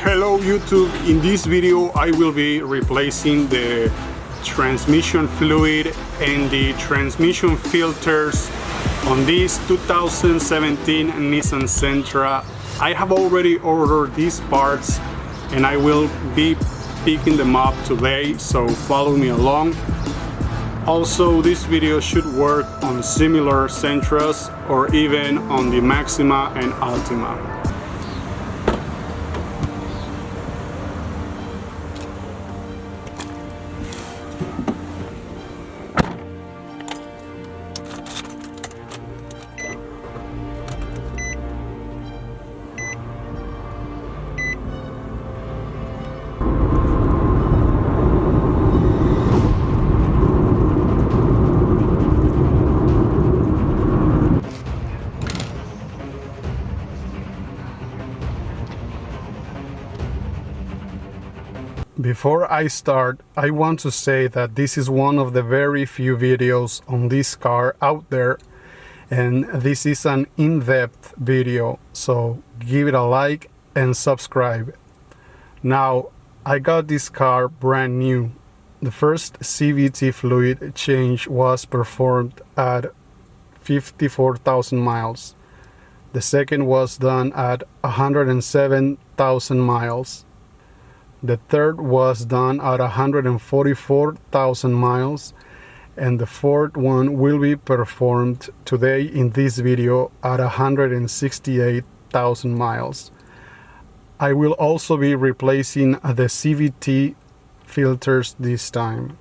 Hello YouTube, in this video I will be replacing the transmission fluid and the transmission filters on this 2017 Nissan Sentra. I have already ordered these parts and I will be picking them up today, so follow me along. Also, this video should work on similar Sentras or even on the Maxima and Altima. Before I start, I want to say that this is one of the very few videos on this car out there, and this is an in-depth video, so give it a like and subscribe. Now, I got this car brand new. The first CVT fluid change was performed at 54,000 miles. The second was done at 107,000 miles. The third was done at 144,000 miles, and the fourth one will be performed today in this video at 168,000 miles. I will also be replacing the CVT filters this time.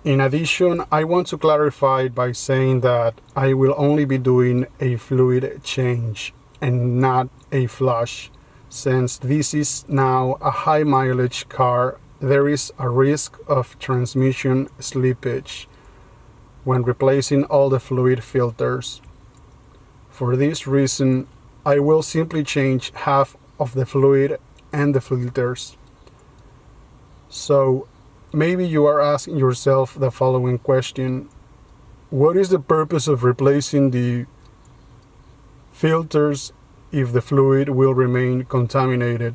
In addition, I want to clarify by saying that I will only be doing a fluid change and not a flush. Since this is now a high mileage car, there is a risk of transmission slippage when replacing all the fluid filters. For this reason, I will simply change half of the fluid and the filters. So maybe you are asking yourself the following question: what is the purpose of replacing the filters if the fluid will remain contaminated?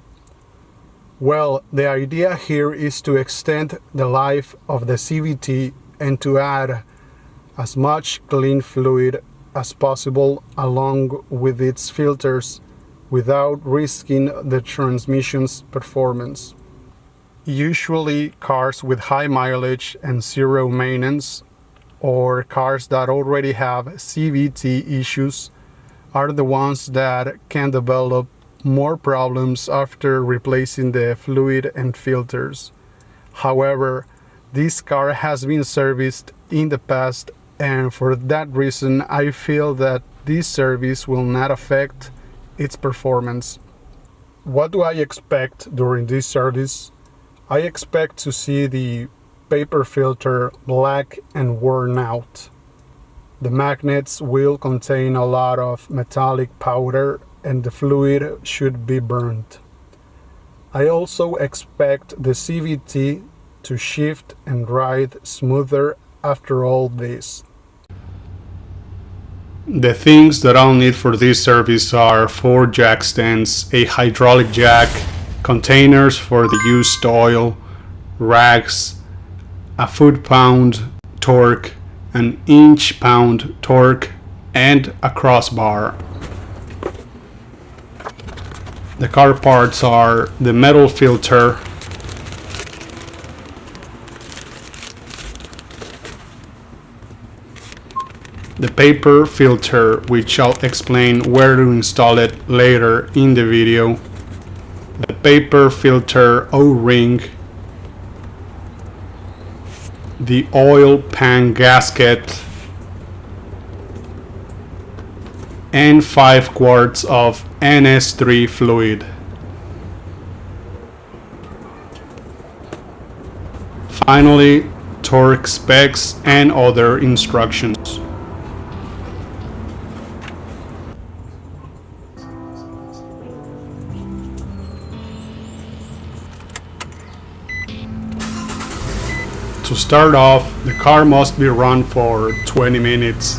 Well, the idea here is to extend the life of the CVT and to add as much clean fluid as possible along with its filters without risking the transmission's performance. Usually, cars with high mileage and zero maintenance, or cars that already have CVT issues, are the ones that can develop more problems after replacing the fluid and filters. However, this car has been serviced in the past, and for that reason I feel that this service will not affect its performance. What do I expect during this service? I expect to see the paper filter black and worn out. The magnets will contain a lot of metallic powder and the fluid should be burnt. I also expect the CVT to shift and ride smoother after all this. The things that I'll need for this service are 4 jack stands, a hydraulic jack, containers for the used oil, rags, a foot-pound torque, an inch-pound torque, and a crossbar. The car parts are the metal filter, the paper filter, which I'll explain where to install it later in the video, the paper filter O-ring, the oil pan gasket, and 5 quarts of Ns-3 fluid. Finally, torque specs and other instructions. To start off, the car must be run for 20 minutes,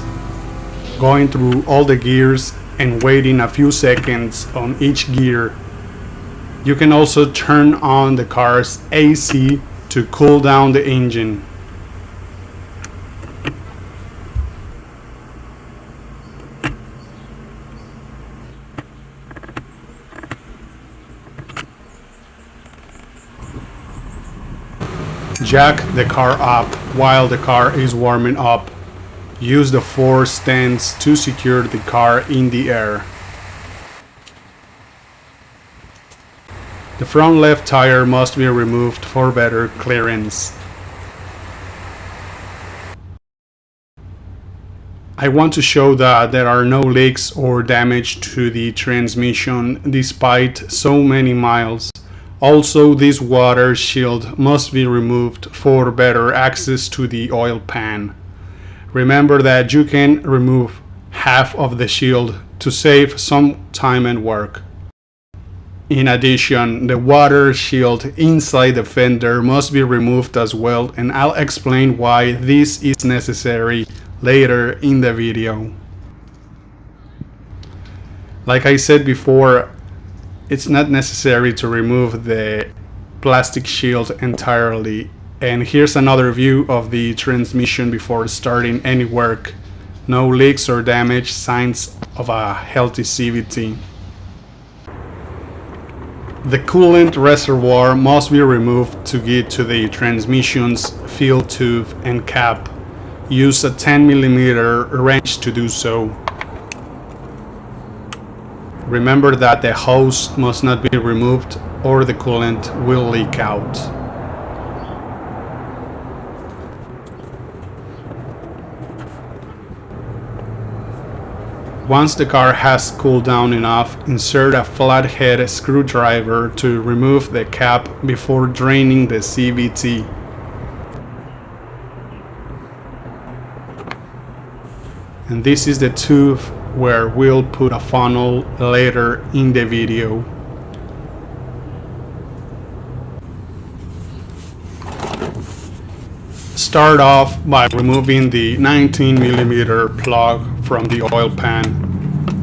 going through all the gears and waiting a few seconds on each gear. You can also turn on the car's AC to cool down the engine. Jack the car up while the car is warming up. Use the 4 stands to secure the car in the air. The front left tire must be removed for better clearance. I want to show that there are no leaks or damage to the transmission despite so many miles. Also, this water shield must be removed for better access to the oil pan. Remember that you can remove half of the shield to save some time and work. In addition, the water shield inside the fender must be removed as well, and I'll explain why this is necessary later in the video. Like I said before, it's not necessary to remove the plastic shield entirely. And here's another view of the transmission before starting any work. No leaks or damage, signs of a healthy CVT. The coolant reservoir must be removed to get to the transmission's fuel tube and cap. Use a 10mm wrench to do so. Remember that the hose must not be removed or the coolant will leak out. Once the car has cooled down enough, insert a flathead screwdriver to remove the cap before draining the CVT. And this is the tube where we'll put a funnel later in the video. Start off by removing the 19mm plug from the oil pan.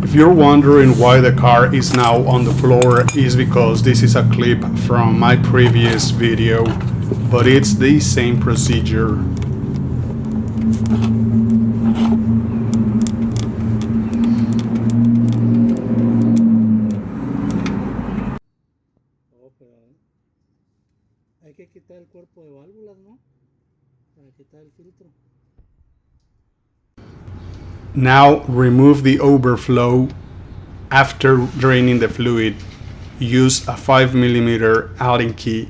If you're wondering why the car is now on the floor, is because this is a clip from my previous video, but it's the same procedure. Hay que quitar el cuerpo de válvulas, ¿no? Para quitar el filtro. Now remove the overflow after draining the fluid. Use a 5mm Allen key.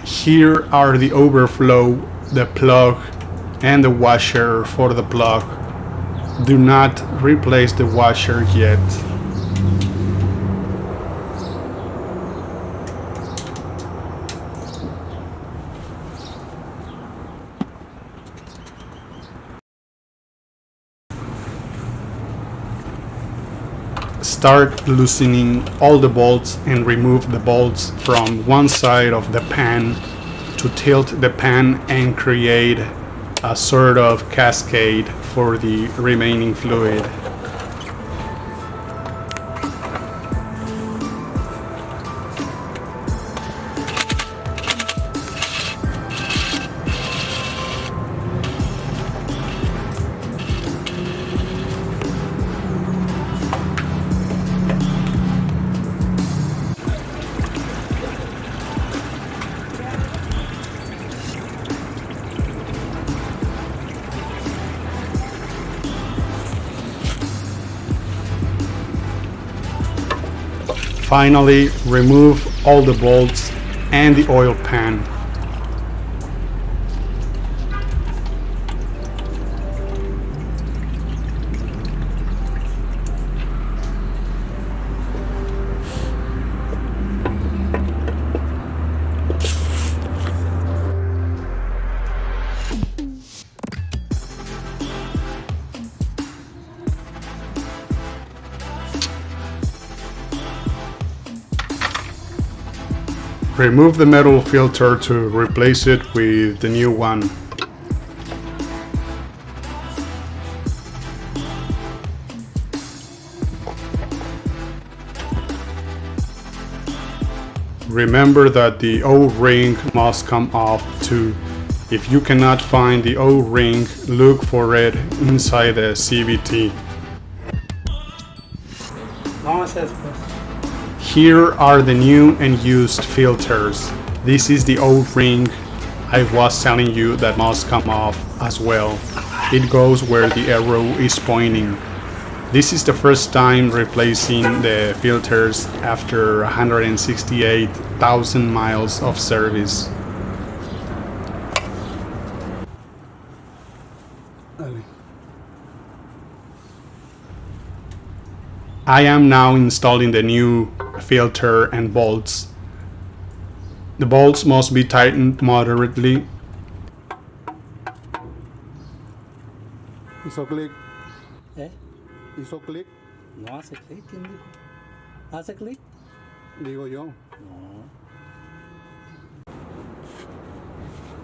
Here are the overflow, the plug, and the washer for the plug. Do not replace the washer yet. Start loosening all the bolts and remove the bolts from one side of the pan to tilt the pan and create a sort of cascade for the remaining fluid. Finally, remove all the bolts and the oil pan. Remove the metal filter to replace it with the new one. Remember that the O-ring must come off too. If you cannot find the O-ring, look for it inside the CVT. Vamos a hacer después. Here are the new and used filters. This is the O-ring I was telling you that must come off as well. It goes where the arrow is pointing. This is the first time replacing the filters after 168,000 miles of service. I am now installing the new filter and bolts. The bolts must be tightened moderately. Hizo clic, ¿Eh? hizo clic, No hace clic, ¿quién dijo? ¿Hace clic? digo yo. No.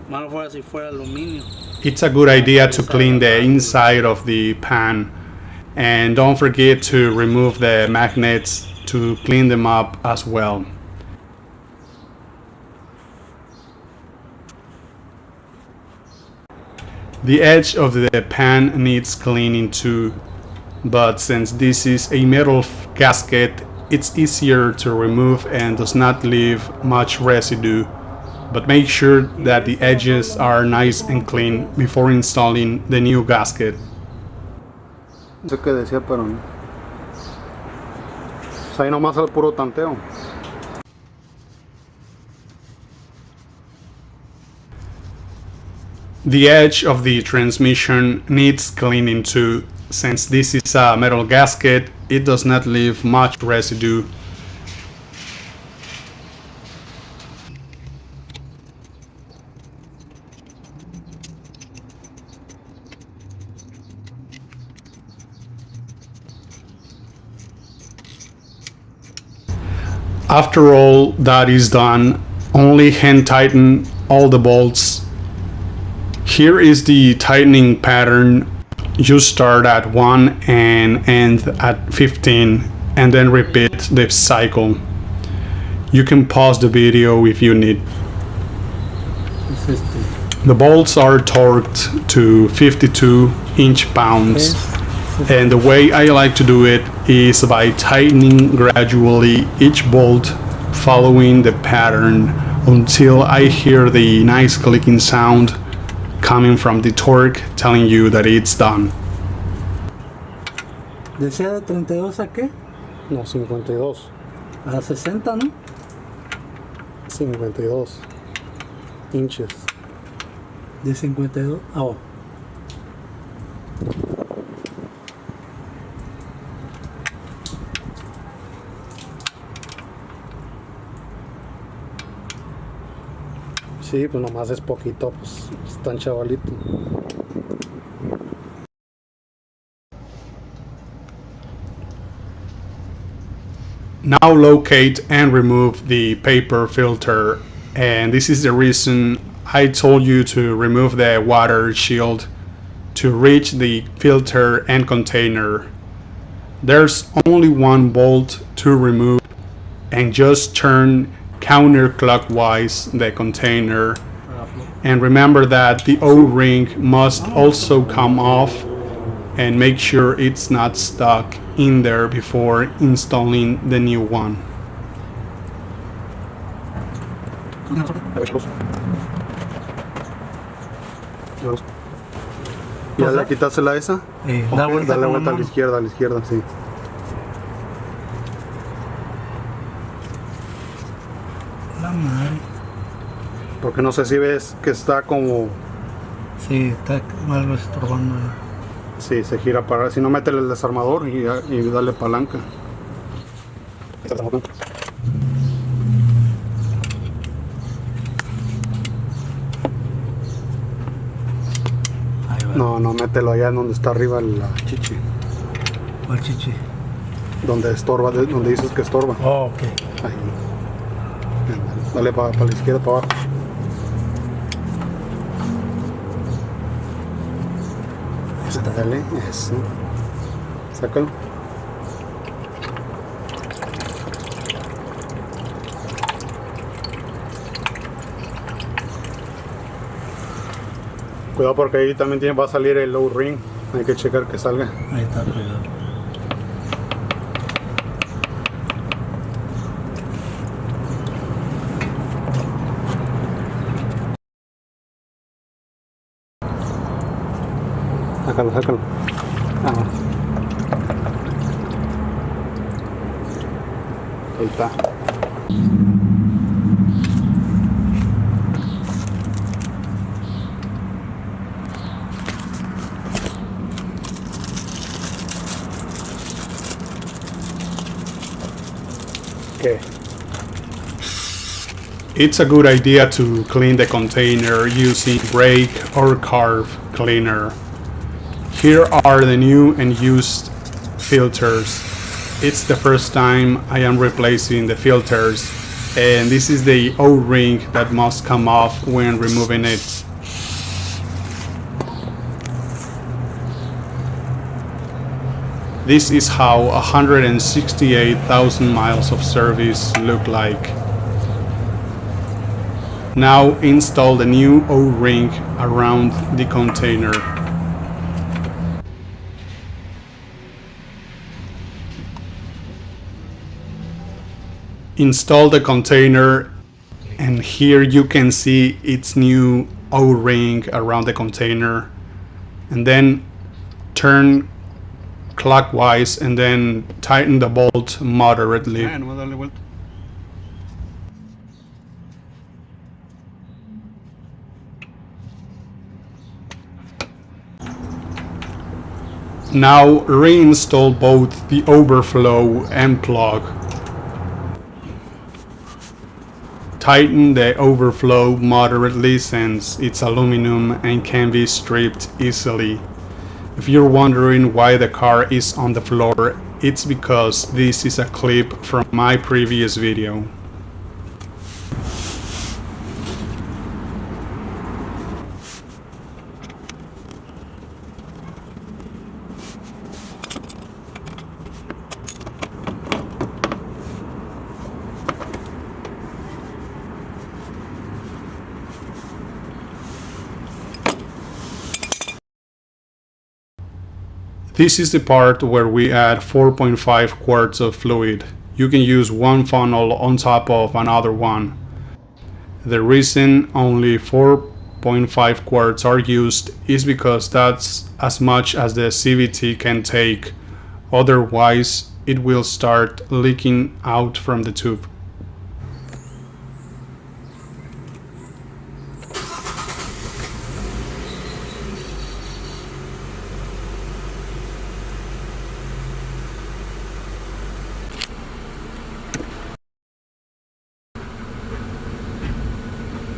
Malo fuera si fuera aluminio. It's a good idea to clean the inside of the pan, and don't forget to remove the magnets to clean them up as well. The edge of the pan needs cleaning too, but since this is a metal gasket, it's easier to remove and does not leave much residue. But make sure that the edges are nice and clean before installing the new gasket. No sé qué decía, pero no. Pues ahí nomás el puro tanteo. The edge of the transmission needs cleaning too. Since this is a metal gasket, it does not leave much residue. After all that is done, only hand tighten all the bolts. Here is the tightening pattern. You start at 1 and end at 15 and then repeat the cycle. You can pause the video if you need. Es este. The bolts are torqued to 52 inch-pounds, and the way I like to do it is by tightening gradually each bolt, following the pattern until I hear the nice clicking sound coming from the torque telling you that it's done. ¿Decía de 32 a qué? No, 52. A 60, ¿no? 52 inches. De 52. Ah, oh. Sí, pues nomás es poquito, pues es tan chavalito. Now locate and remove the paper filter, and this is the reason I told you to remove the water shield to reach the filter and container. There's only one bolt to remove, and just turn counterclockwise the container. And remember that the O-ring must also come off, and make sure it's not stuck in there before installing the new one. ¿Ya le quitaste la esa? Da vuelta Dale con vuelta a la la izquierda, sí. La madre. Porque no sé si ves que está como... Sí, está algo estorbando. Sí, se gira para... Si no, métele el desarmador y dale palanca. Ahí va. No, mételo allá en donde está arriba la chichi. ¿Cuál chichi? Donde estorba, donde dices que estorba. Oh, ok. Ahí. Dale para la izquierda, para abajo. Dale, eso. Sácalo. Cuidado porque ahí también va a salir el low ring. Hay que checar que salga. Ahí está pegado. Sácalo, sácalo. Ah. Ahí está. Okay. It's a good idea to clean the container using brake or carb cleaner. Here are the new and used filters. It's the first time I am replacing the filters, and this is the O-ring that must come off when removing it. This is how 168,000 miles of service look like. Now install the new O-ring around the container. Install the container, and here you can see its new O-ring around the container, and then turn clockwise and then tighten the bolt moderately. Now reinstall both the overflow and plug. Tighten the overflow moderately since it's aluminum and can be stripped easily. If you're wondering why the car is on the floor, it's because this is a clip from my previous video. This is the part where we add 4.5 quarts of fluid. You can use one funnel on top of another one. The reason only 4.5 quarts are used is because that's as much as the CVT can take. Otherwise, it will start leaking out from the tube.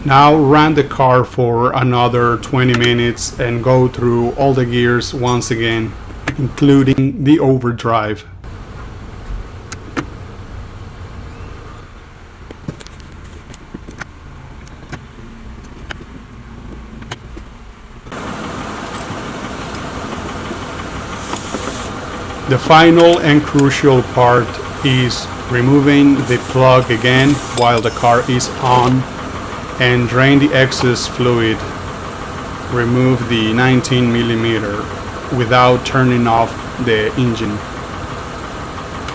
Now run the car for another 20 minutes and go through all the gears once again, including the overdrive. The final and crucial part is removing the plug again while the car is on, and drain the excess fluid. Remove the 19mm without turning off the engine.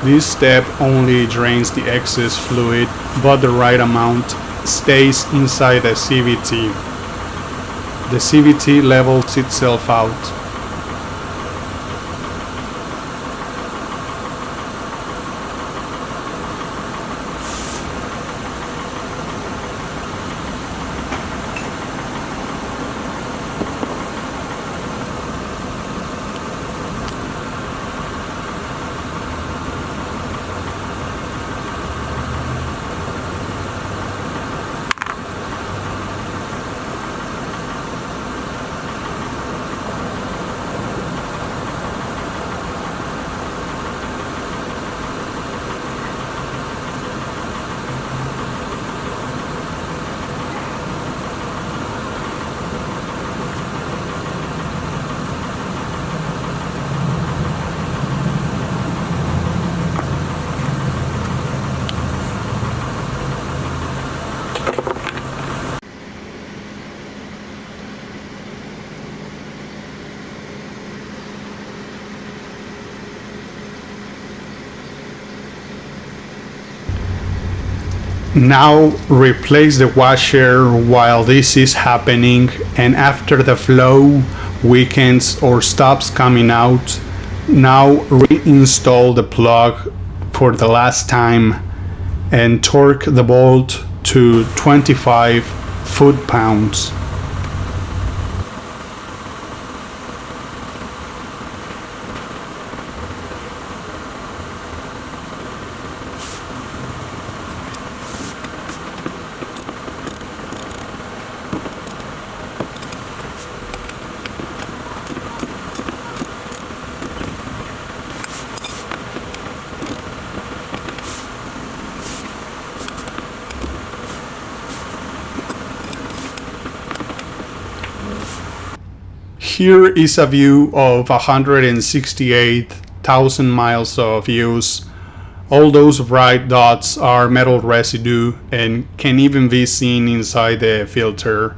This step only drains the excess fluid, but the right amount stays inside the CVT. The CVT levels itself out. Now replace the washer while this is happening, and after the flow weakens or stops coming out, now reinstall the plug for the last time and torque the bolt to 25 foot-pounds. Here is a view of 168,000 miles of use. All those bright dots are metal residue and can even be seen inside the filter.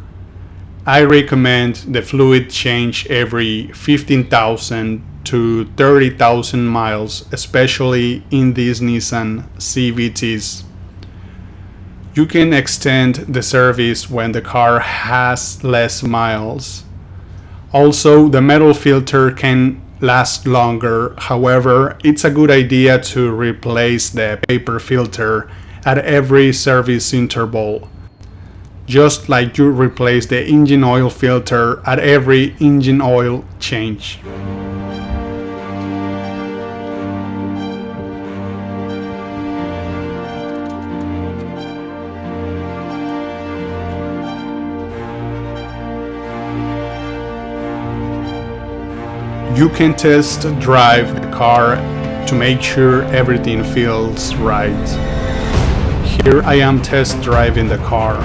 I recommend the fluid change every 15,000 to 30,000 miles, especially in these Nissan CVTs. You can extend the service when the car has less miles. Also, the metal filter can last longer. However, it's a good idea to replace the paper filter at every service interval, just like you replace the engine oil filter at every engine oil change. You can test drive the car to make sure everything feels right. Here I am test driving the car.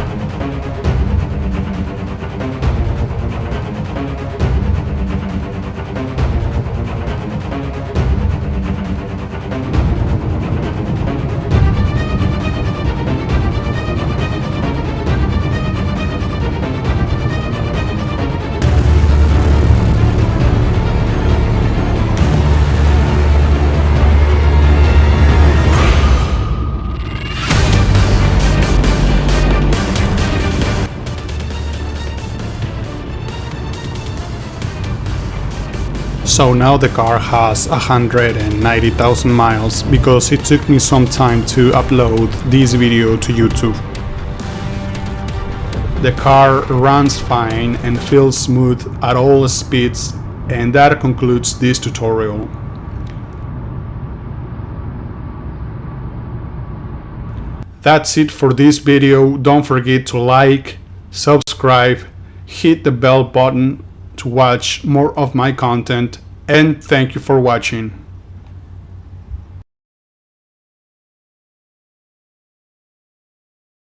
So now the car has 190,000 miles because it took me some time to upload this video to YouTube. The car runs fine and feels smooth at all speeds, and that concludes this tutorial. That's it for this video. Don't forget to like, subscribe, hit the bell button to watch more of my content, and thank you for watching.